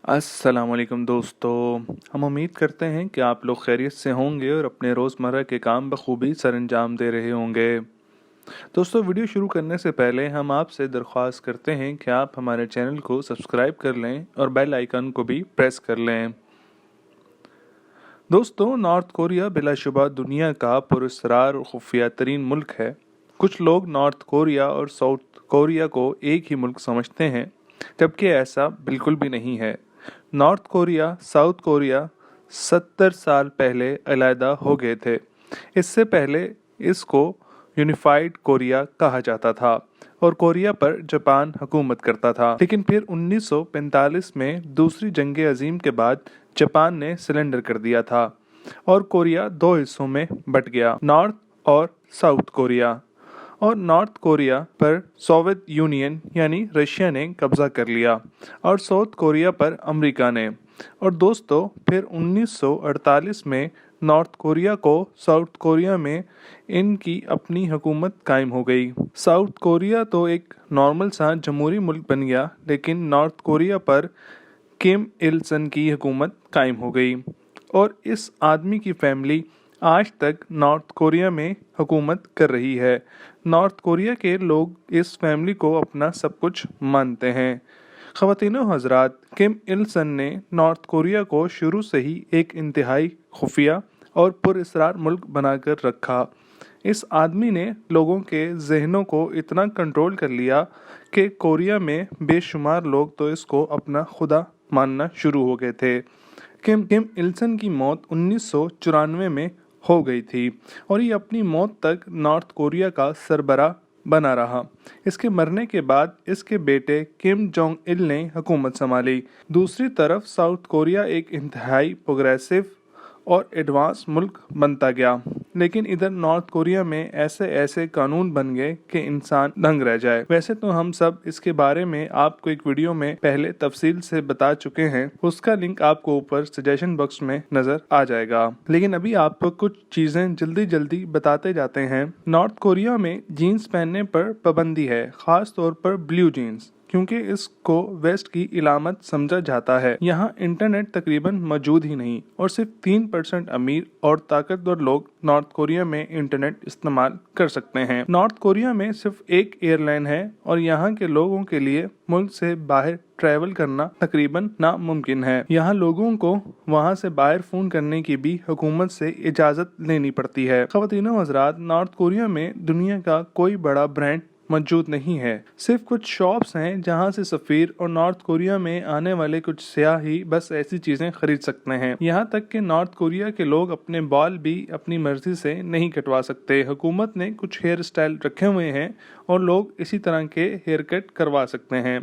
السلام علیکم دوستو، ہم امید کرتے ہیں کہ آپ لوگ خیریت سے ہوں گے اور اپنے روزمرہ کے کام بخوبی سر انجام دے رہے ہوں گے۔ دوستو، ویڈیو شروع کرنے سے پہلے ہم آپ سے درخواست کرتے ہیں کہ آپ ہمارے چینل کو سبسکرائب کر لیں اور بیل آئیکن کو بھی پریس کر لیں۔ دوستو، نارتھ کوریا بلا شبہ دنیا کا پراسرار اور خفیہ ترین ملک ہے۔ کچھ لوگ نارتھ کوریا اور ساؤتھ کوریا کو ایک ہی ملک سمجھتے ہیں، جبکہ ایسا بالکل بھی نہیں ہے۔ نارتھ کوریا، ساؤتھ کوریا 70 سال پہلے علیحدہ ہو گئے تھے۔ اس سے پہلے اس کو یونیفائیڈ کوریا کہا جاتا تھا اور کوریا پر جاپان حکومت کرتا تھا، لیکن پھر 1945 میں دوسری جنگ عظیم کے بعد جاپان نے سرنڈر کر دیا تھا اور کوریا دو حصوں میں بٹ گیا، نارتھ اور ساؤتھ کوریا۔ اور نارتھ کوریا پر سوویت یونین یعنی رشیا نے قبضہ کر لیا اور ساؤتھ کوریا پر امریکہ نے۔ اور دوستو، پھر 1948 میں نارتھ کوریا کو ساؤتھ کوریا میں ان کی اپنی حکومت قائم ہو گئی۔ ساؤتھ کوریا تو ایک نارمل سا جمہوری ملک بن گیا، لیکن نارتھ کوریا پر کم il سن کی حکومت قائم ہو گئی، اور اس آدمی کی فیملی آج تک نارتھ کوریا میں حکومت کر رہی ہے۔ نارتھ کوریا کے لوگ اس فیملی کو اپنا سب کچھ مانتے ہیں۔ خواتین و حضرات، کم il سن نے نارتھ کوریا کو شروع سے ہی ایک انتہائی خفیہ اور پراسرار ملک بنا کر رکھا۔ اس آدمی نے لوگوں کے ذہنوں کو اتنا کنٹرول کر لیا کہ کوریا میں بے شمار لوگ تو اس کو اپنا خدا ماننا شروع ہو گئے تھے۔ کم il سن کی موت 1994 میں ہو گئی تھی اور یہ اپنی موت تک نارتھ کوریا کا سربراہ بنا رہا۔ اس کے مرنے کے بعد اس کے بیٹے کم جونگ il نے حکومت سنبھالی۔ دوسری طرف ساؤتھ کوریا ایک انتہائی پروگریسو اور ایڈوانس ملک بنتا گیا، لیکن ادھر نارتھ کوریا میں ایسے قانون بن گئے کہ انسان دنگ رہ جائے۔ ویسے تو ہم سب اس کے بارے میں آپ کو ایک ویڈیو میں پہلے تفصیل سے بتا چکے ہیں، اس کا لنک آپ کو اوپر سجیشن باکس میں نظر آ جائے گا، لیکن ابھی آپ کو کچھ چیزیں جلدی بتاتے جاتے ہیں۔ نارتھ کوریا میں جینز پہننے پر پابندی ہے، خاص طور پر بلیو جینز، کیونکہ اس کو ویسٹ کی علامت سمجھا جاتا ہے۔ یہاں انٹرنیٹ تقریباً موجود ہی نہیں، اور صرف 3% امیر اور طاقتور لوگ نارتھ کوریا میں انٹرنیٹ استعمال کر سکتے ہیں۔ نارتھ کوریا میں صرف ایک ایئر لائن ہے اور یہاں کے لوگوں کے لیے ملک سے باہر ٹریول کرنا تقریباً ناممکن ہے۔ یہاں لوگوں کو وہاں سے باہر فون کرنے کی بھی حکومت سے اجازت لینی پڑتی ہے۔ خواتین و حضرات، نارتھ کوریا میں دنیا کا کوئی بڑا برانڈ موجود نہیں ہے، صرف کچھ شاپس ہیں جہاں سے سفیر اور نارتھ کوریا میں آنے والے کچھ سیاح ہی بس ایسی چیزیں خرید سکتے ہیں۔ یہاں تک کہ نارتھ کوریا کے لوگ اپنے بال بھی اپنی مرضی سے نہیں کٹوا سکتے۔ حکومت نے کچھ ہیئر سٹائل رکھے ہوئے ہیں اور لوگ اسی طرح کے ہیئر کٹ کروا سکتے ہیں۔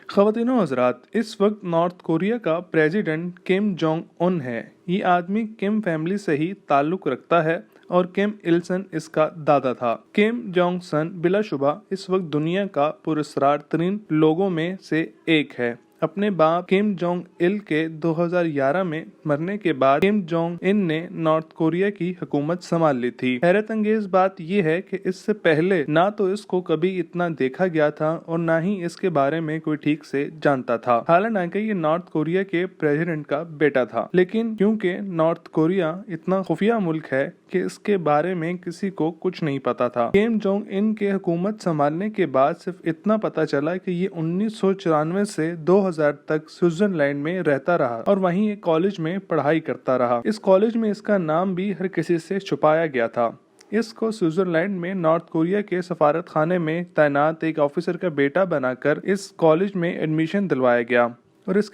خواتین و حضرات، اس وقت نارتھ کوریا کا پریزیڈنٹ کم جونگ ان ہے۔ یہ آدمی کم فیملی سے ہی تعلق رکھتا ہے اور کم il سن اس کا دادا تھا۔ کم جونگ سن بلا شبہ اس وقت دنیا کا پراسرار ترین لوگوں میں سے ایک ہے۔ اپنے باپ کم جونگ il کے 2011 میں مرنے کے بعد کم جونگ ان نے نارتھ کوریا کی حکومت سنبھال لی تھی۔ حیرت انگیز بات یہ ہے کہ اس سے پہلے نہ تو اس کو کبھی اتنا دیکھا گیا تھا اور نہ ہی اس کے بارے میں کوئی ٹھیک سے جانتا تھا، حالانکہ یہ نارتھ کوریا کے پریزیڈنٹ کا بیٹا تھا۔ لیکن کیونکہ نارتھ کوریا اتنا خفیہ ملک ہے کہ اس کے بارے میں کسی کو کچھ نہیں پتا تھا۔ کم جونگ ان کے حکومت سنبھالنے کے بعد صرف اتنا پتا چلا کہ یہ 1994 سے 2000 تک سوئٹزرلینڈ میں رہتا رہا اور وہیں ایک کالج میں پڑھائی کرتا رہا۔ اس کالج میں اس کا نام بھی ہر کسی سے چھپایا گیا تھا۔ اس کو سوئٹزرلینڈ میں نارتھ کوریا کے سفارت خانے میں تعینات ایک آفیسر کا بیٹا بنا کر اس کالج میں ایڈمیشن دلوایا گیا اور اس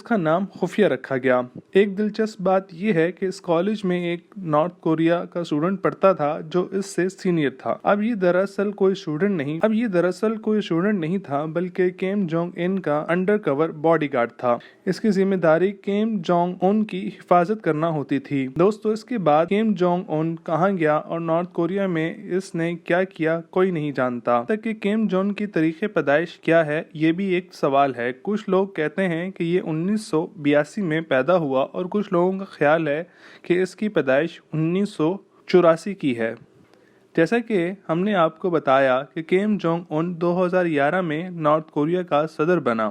کا نام خفیہ رکھا گیا۔ ایک دلچسپ بات یہ ہے کہ اس کالج میں ایک نارتھ کوریا کا اسٹوڈنٹ پڑھتا تھا جو اس سے سینئر تھا۔ اب یہ دراصل کوئی اسٹوڈنٹ نہیں تھا، بلکہ کم جونگ ان کا انڈر کور باڈی گارڈ تھا۔ اس کی ذمہ داری کم جونگ ان کی حفاظت کرنا ہوتی تھی۔ دوستو، اس کے بعد کم جونگ ان کہاں گیا اور نارتھ کوریا میں اس نے کیا کیا کوئی نہیں جانتا۔ تک کہ کم جونگ کی تاریخ پیدائش کیا ہے یہ بھی ایک سوال ہے۔ کچھ لوگ کہتے ہیں کہ یہ 1982 میں پیدا ہوا اور کچھ لوگوں کا خیال ہے کہ اس کی پیدائش 1984 کی ہے۔ جیسا کہ ہم نے آپ کو بتایا کہ کم جونگ ان 2011 میں نارتھ کوریا کا صدر بنا۔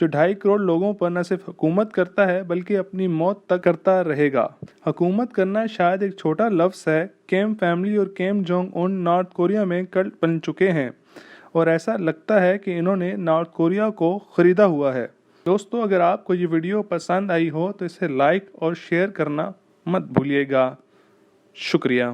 جو 2.5 کروڑ لوگوں پر نہ صرف حکومت کرتا ہے بلکہ اپنی موت تک کرتا رہے گا۔ حکومت کرنا شاید ایک چھوٹا لفظ ہے، کیم فیملی اور came Jong Un north Korea میں کلٹ بن چکے ہیں اور ایسا لگتا ہے کہ انہوں نے نارتھ کوریا کو خریدا ہوا ہے۔ دوستو، اگر آپ کو یہ ویڈیو پسند آئی ہو تو اسے لائک اور شیئر کرنا مت بھولیے گا۔ شکریہ۔